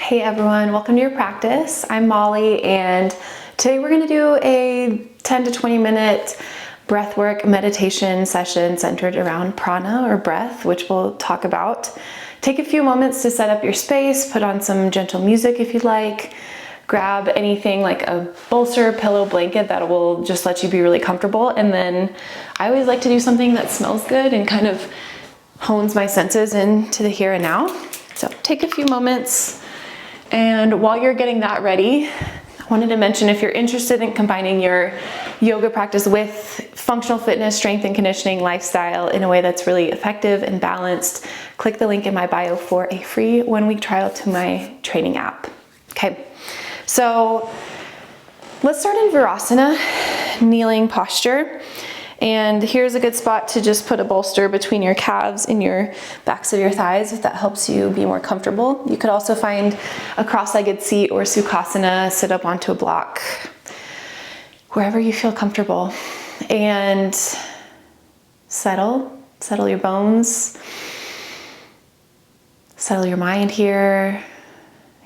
Hey everyone, welcome to your practice. I'm Molly, and today we're going to do a 10 to 20 minute breathwork meditation session centered around prana or breath, which we'll talk about. Take a few moments to set up your space, put on some gentle music if you'd like, grab anything like a bolster, pillow, blanket that will just let you be really comfortable. And then I always like to do something that smells good and kind of hones my senses into the here and now. So take a few moments. And while you're getting that ready, I wanted to mention if you're interested in combining your yoga practice with functional fitness, strength and conditioning lifestyle in a way that's really effective and balanced, click the link in my bio for a free 1-week trial to my training app. Okay, so let's start in Virasana, kneeling posture. And here's a good spot to just put a bolster between your calves and your backs of your thighs if that helps you be more comfortable. You could also find a cross-legged seat or Sukhasana, sit up onto a block, wherever you feel comfortable. And settle your bones, settle your mind here,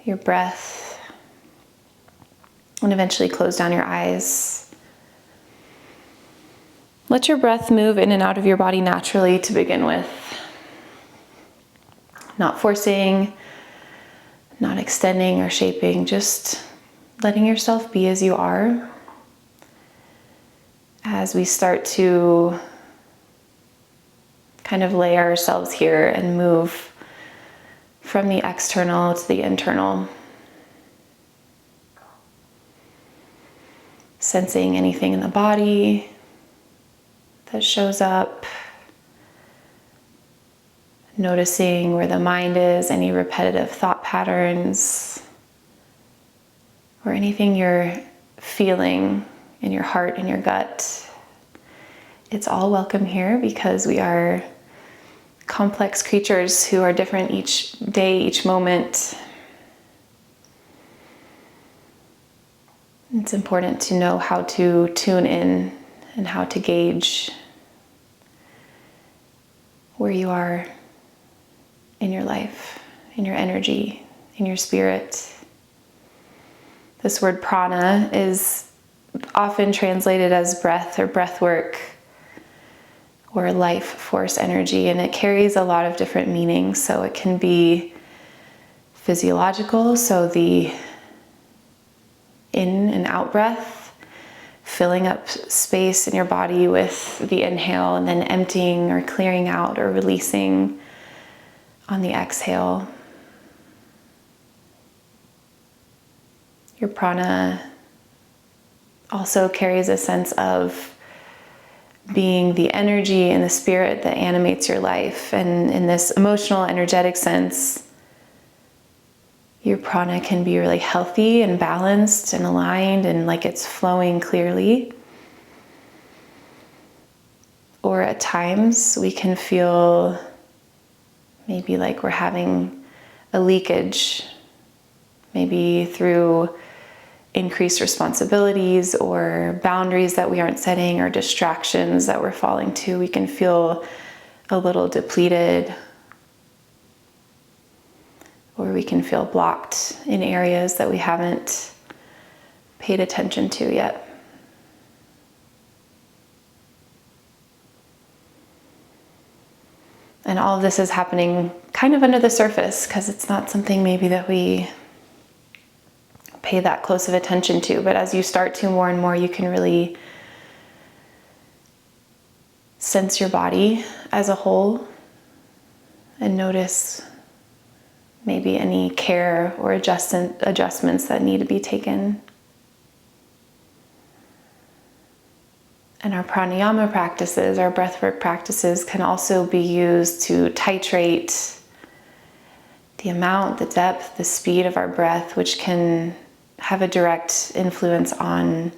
your breath, and eventually close down your eyes. Let your breath move in and out of your body naturally to begin with. Not forcing, not extending or shaping, just letting yourself be as you are. As we start to kind of lay ourselves here and move from the external to the internal. Sensing anything in the body that shows up, noticing where the mind is, any repetitive thought patterns, or anything you're feeling in your heart and your gut. It's all welcome here because we are complex creatures who are different each day, each moment. It's important to know how to tune in and how to gauge where you are in your life, in your energy, in your spirit. This word prana is often translated as breath or breath work or life force energy, and it carries a lot of different meanings. So it can be physiological, so the in and out breath, filling up space in your body with the inhale and then emptying or clearing out or releasing on the exhale. Your prana also carries a sense of being the energy and the spirit that animates your life. And in this emotional, energetic sense, your prana can be really healthy and balanced and aligned and like it's flowing clearly. Or at times we can feel maybe like we're having a leakage, maybe through increased responsibilities or boundaries that we aren't setting or distractions that we're falling to. We can feel a little depleted, or we can feel blocked in areas that we haven't paid attention to yet. And all of this is happening kind of under the surface because it's not something maybe that we pay that close of attention to. But as you start to more and more, you can really sense your body as a whole and notice maybe any care or adjustments that need to be taken. And our pranayama practices, our breathwork practices, can also be used to titrate the amount, the depth, the speed of our breath, which can have a direct influence on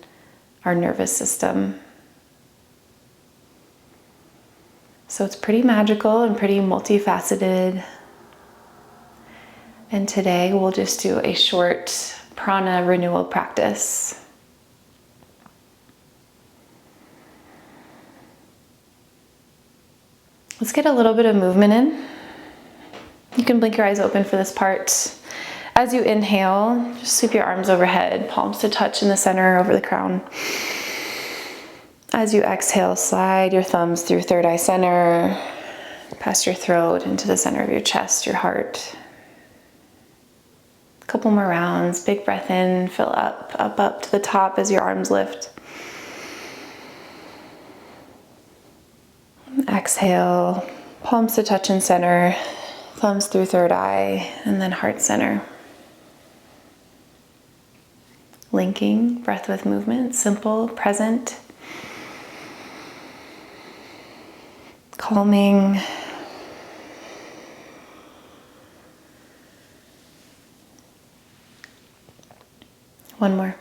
our nervous system. So it's pretty magical and pretty multifaceted. And today we'll just do a short prana renewal practice. Let's get a little bit of movement in. You can blink your eyes open for this part. As you inhale, just sweep your arms overhead, palms to touch in the center over the crown. As you exhale, slide your thumbs through third eye center, past your throat into the center of your chest, your heart. A couple more rounds. Big breath in, fill up, up, up to the top as your arms lift. Exhale, palms to touch in center, thumbs through third eye, and then heart center. Linking breath with movement, simple, present. Calming. One more.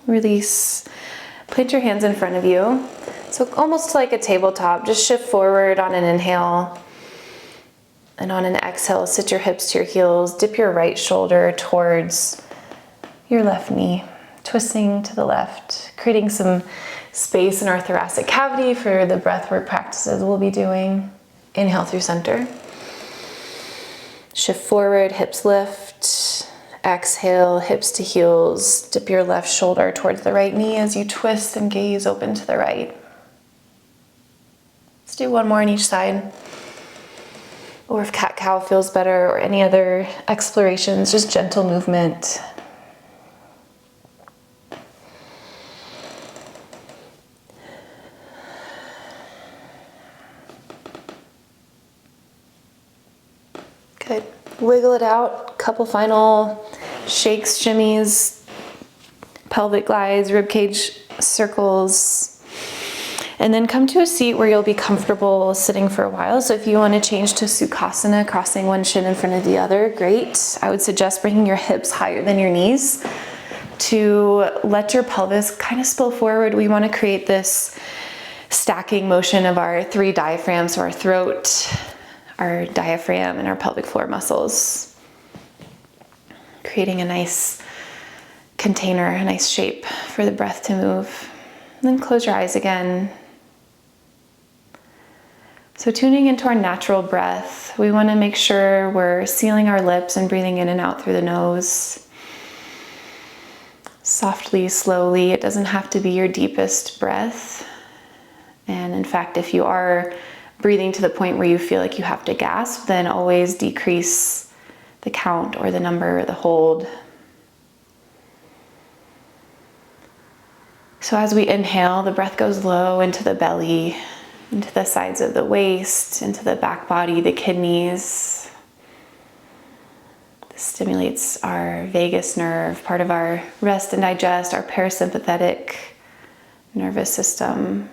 Release. Put your hands in front of you. So almost like a tabletop, just shift forward on an inhale. And on an exhale, sit your hips to your heels, dip your right shoulder towards your left knee, twisting to the left, creating some space in our thoracic cavity for the breathwork practices we'll be doing. Inhale through center. Shift forward, hips lift. Exhale, hips to heels. Dip your left shoulder towards the right knee as you twist and gaze open to the right. Let's do one more on each side. Or if cat-cow feels better, or any other explorations, just gentle movement. Good. Wiggle it out. Couple final shakes, shimmies, pelvic glides, ribcage circles. And then come to a seat where you'll be comfortable sitting for a while. So if you want to change to Sukhasana, crossing one shin in front of the other, great. I would suggest bringing your hips higher than your knees to let your pelvis kind of spill forward. We want to create this stacking motion of our three diaphragms, so our throat, our diaphragm, and our pelvic floor muscles. Creating a nice container, a nice shape for the breath to move. And then close your eyes again. So tuning into our natural breath, we want to make sure we're sealing our lips and breathing in and out through the nose. Softly, slowly. It doesn't have to be your deepest breath. And in fact, if you are breathing to the point where you feel like you have to gasp, then always decrease the count or the number or the hold. So as we inhale, the breath goes low into the belly, into the sides of the waist, into the back body, the kidneys. This stimulates our vagus nerve, part of our rest and digest, our parasympathetic nervous system,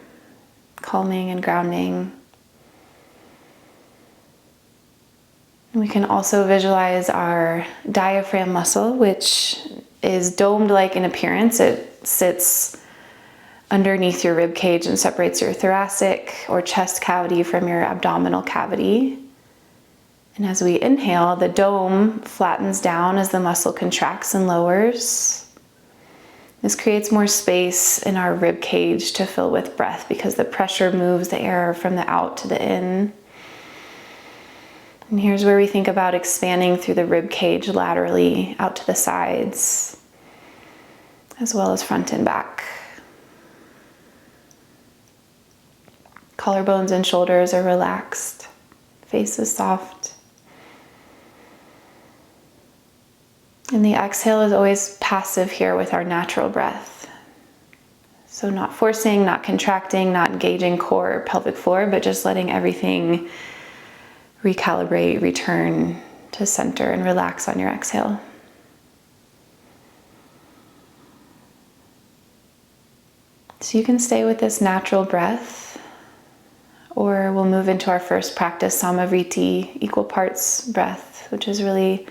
calming and grounding. And we can also visualize our diaphragm muscle, which is domed-like in appearance. It sits underneath your rib cage and separates your thoracic or chest cavity from your abdominal cavity. And as we inhale, the dome flattens down as the muscle contracts and lowers. This creates more space in our rib cage to fill with breath because the pressure moves the air from the out to the in. And here's where we think about expanding through the rib cage laterally out to the sides, as well as front and back. Collarbones and shoulders are relaxed, face is soft. And the exhale is always passive here with our natural breath. So not forcing, not contracting, not engaging core or pelvic floor, but just letting everything recalibrate, return to center, and relax on your exhale. So you can stay with this natural breath, or we'll move into our first practice, Samavriti, equal parts breath, which is really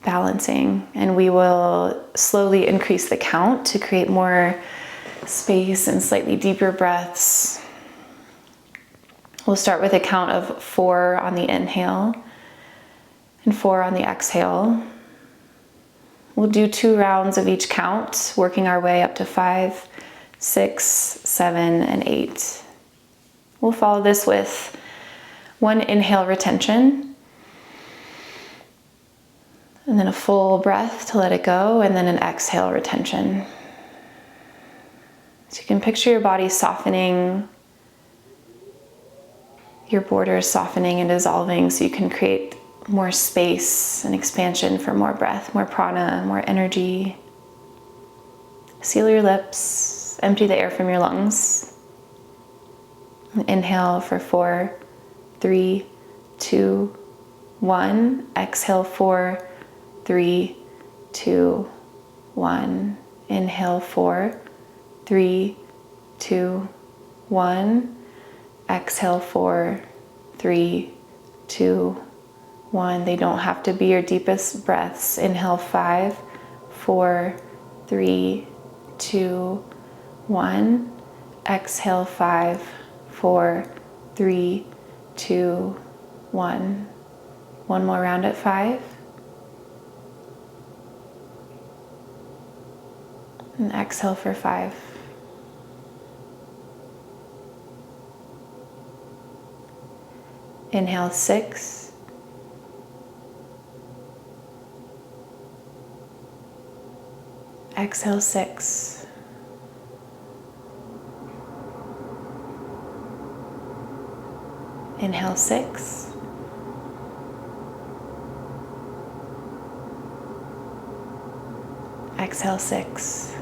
balancing. And we will slowly increase the count to create more space and slightly deeper breaths. We'll start with a count of 4 on the inhale and 4 on the exhale. We'll do 2 rounds of each count, working our way up to 5, 6, 7, and 8. We'll follow this with one inhale retention, and then a full breath to let it go, and then an exhale retention. So you can picture your body softening, your borders softening and dissolving, so you can create more space and expansion for more breath, more prana, more energy. Seal your lips, empty the air from your lungs. And inhale for 4, 3, 2, 1. Exhale 4, 3, 2, 1. Inhale 4, 3, 2, 1. Exhale 4, 3, 2, 1. They don't have to be your deepest breaths. Inhale 5, 4, 3, 2, 1. Exhale 5, 4, 3, 2, 1. One more round at 5. And exhale for 5. Inhale 6. Exhale 6. Inhale 6. Exhale 6.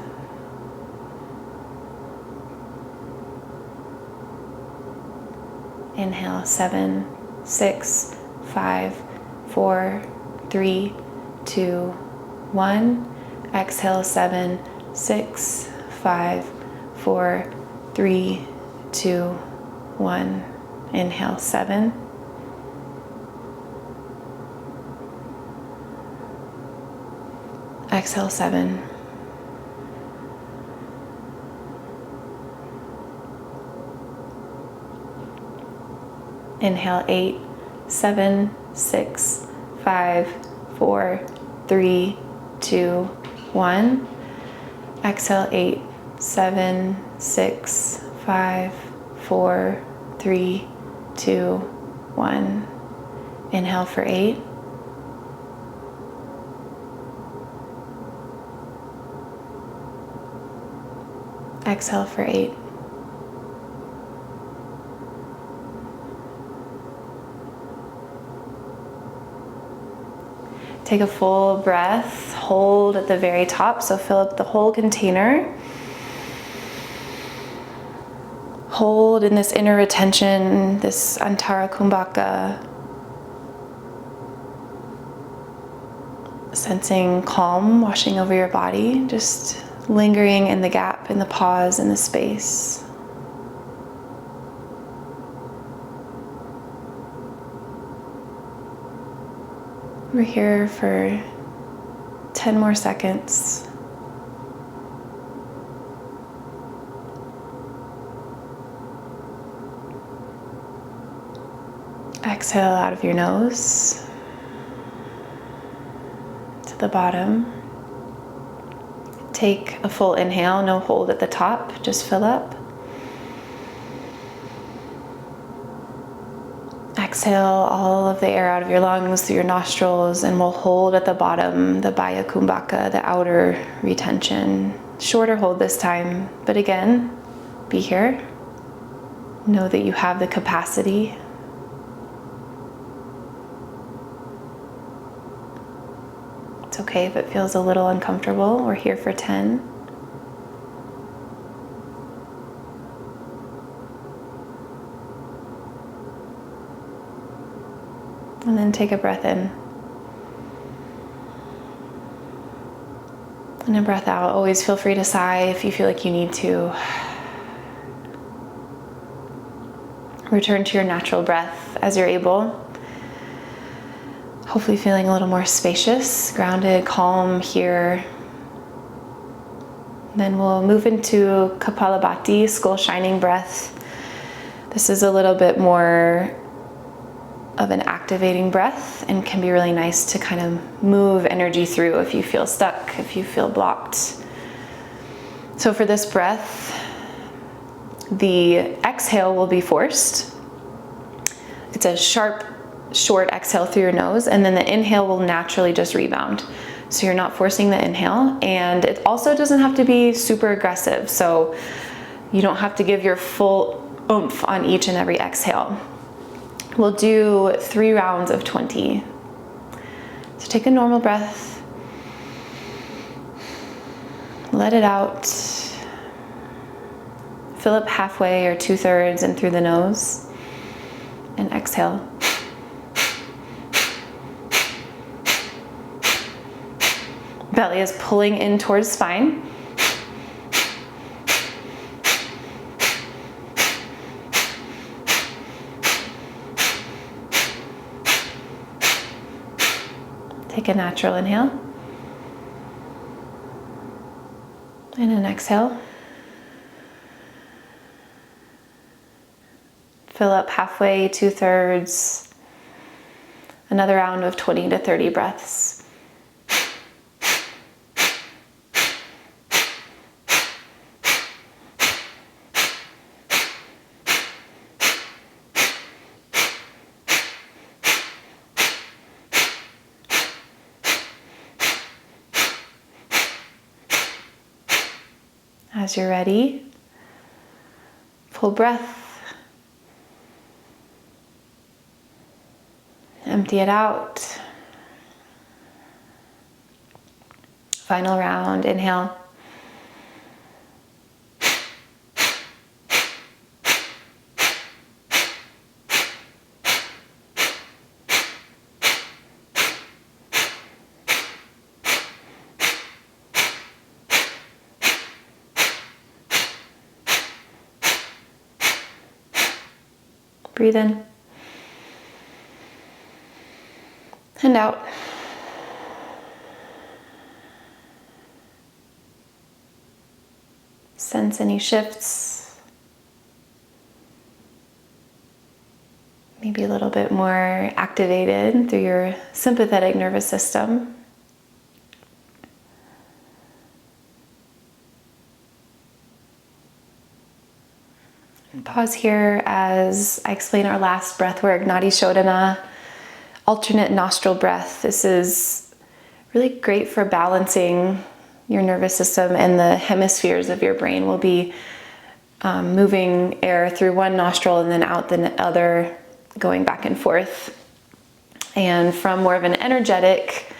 Inhale 7, 6, 5, 4, 3, 2, 1. Exhale 7, 6, 5, 4, 3, 2, 1. Inhale 7. Exhale 7. Inhale 8, 7, 6, 5, 4, 3, 2, 1. Exhale 8, 7, 6, 5, 4, 3, 2, 1. Inhale for 8. Exhale for 8. Take a full breath, hold at the very top, so fill up the whole container. Hold in this inner retention, this Antara Kumbhaka. Sensing calm washing over your body, just lingering in the gap, in the pause, in the space. We're here for 10 more seconds. Exhale out of your nose to the bottom. Take a full inhale, no hold at the top, just fill up. Exhale all of the air out of your lungs through your nostrils, and we'll hold at the bottom, the Baya Kumbhaka, the outer retention. Shorter hold this time, but again, be here. Know that you have the capacity. It's okay if it feels a little uncomfortable. We're here for 10. And then take a breath in. And a breath out. Always feel free to sigh if you feel like you need to. Return to your natural breath as you're able. Hopefully feeling a little more spacious, grounded, calm here. Then we'll move into Kapalabhati, skull shining breath. This is a little bit more of an activating breath and can be really nice to kind of move energy through if you feel stuck, if you feel blocked. So for this breath, The exhale will be forced. It's a sharp, short exhale through your nose, and then the inhale will naturally just rebound. So you're not forcing the inhale, and it also doesn't have to be super aggressive. So you don't have to give your full oomph on each and every exhale. We'll do 3 rounds of 20. So take a normal breath, let it out, fill up halfway or 2/3 and through the nose, and exhale. Belly is pulling in towards spine. Take a natural inhale and an exhale. Fill up halfway, 2/3. Another round of 20 to 30 breaths. As you're ready, full breath. Empty it out. Final round, inhale. Breathe in and out. Sense any shifts. Maybe a little bit more activated through your sympathetic nervous system. Pause here as I explain our last breath work, Nadi Shodhana, alternate nostril breath. This is really great for balancing your nervous system, and the hemispheres of your brain will be moving air through one nostril and then out the other, going back and forth. And from more of an energetic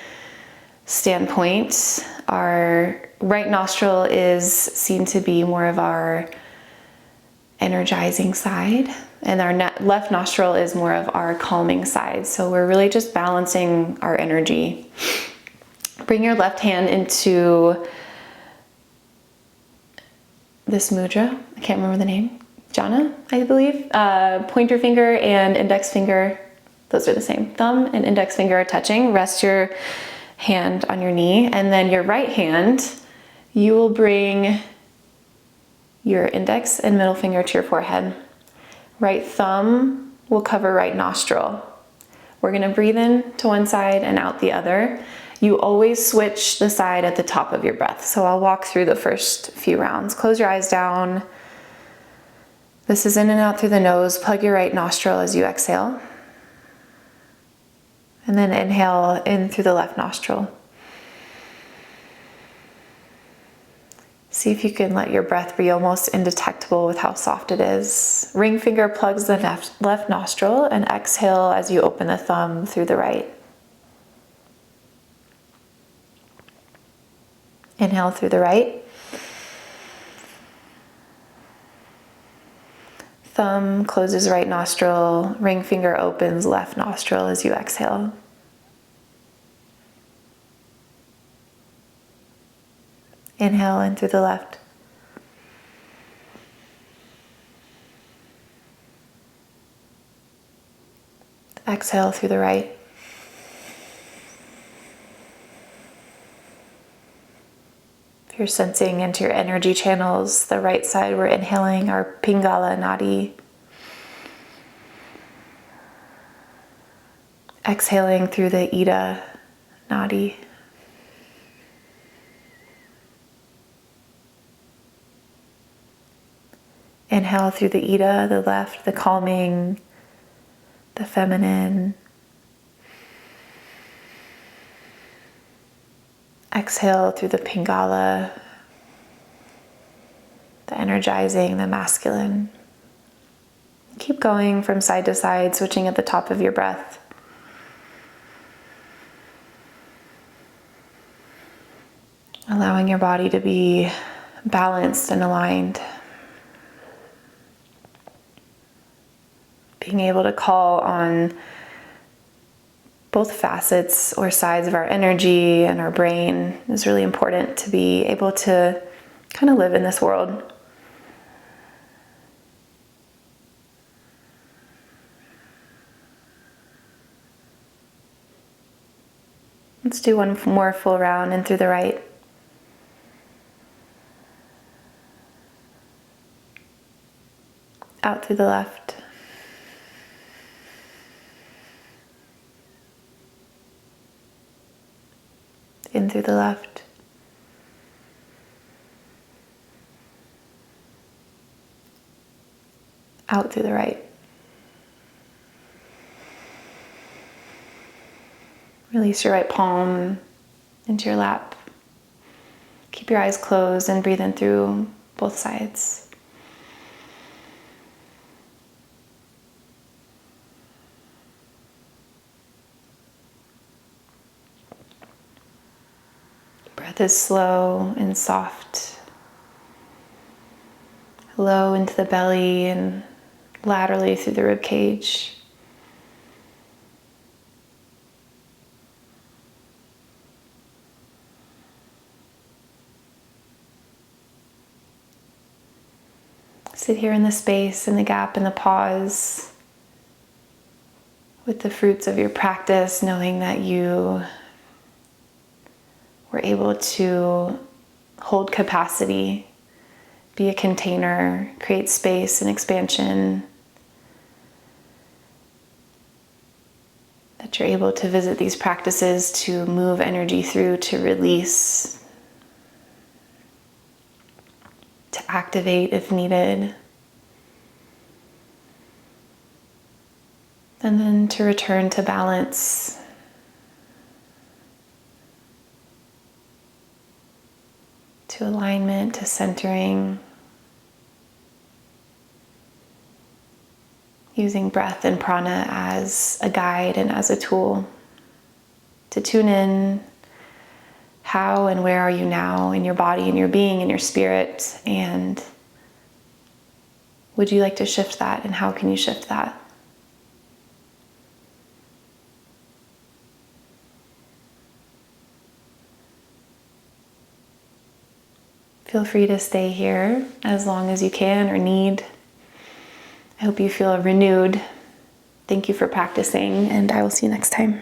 standpoint, our right nostril is seen to be more of our energizing side, and our left nostril is more of our calming side. So we're really just balancing our energy. Bring your left hand into this mudra. I can't remember the name. Jhana, I believe. Pointer finger and index finger, those are the same. Thumb and index finger are touching. Rest your hand on your knee, and then your right hand, you will bring your index and middle finger to your forehead. Right thumb will cover right nostril. We're gonna breathe in to one side and out the other. You always switch the side at the top of your breath. So I'll walk through the first few rounds. Close your eyes down. This is in and out through the nose. Plug your right nostril as you exhale. And then inhale in through the left nostril. See if you can let your breath be almost indetectable with how soft it is. Ring finger plugs the left nostril, and exhale as you open the thumb through the right. Inhale through the right. Thumb closes right nostril, ring finger opens left nostril as you exhale. Inhale in through the left. Exhale through the right. If you're sensing into your energy channels, the right side, we're inhaling our Pingala Nadi. Exhaling through the Ida Nadi. Inhale through the Ida, the left, the calming, the feminine. Exhale through the Pingala, the energizing, the masculine. Keep going from side to side, switching at the top of your breath. Allowing your body to be balanced and aligned. Being able to call on both facets or sides of our energy and our brain is really important to be able to kind of live in this world. Let's do one more full round in through the right. Out through the left. In through the left. Out through the right. Release your right palm into your lap. Keep your eyes closed and breathe in through both sides. Breath is slow and soft. Low into the belly and laterally through the rib cage. Sit here in the space, in the gap, in the pause with the fruits of your practice, knowing that you were able to hold capacity, be a container, create space and expansion, that you're able to visit these practices to move energy through, to release, to activate if needed, and then to return to balance. To alignment, to centering, using breath and prana as a guide and as a tool to tune in. How and where are you now in your body, in your being, in your spirit? And would you like to shift that? And how can you shift that? Feel free to stay here as long as you can or need. I hope you feel renewed. Thank you for practicing, and I will see you next time.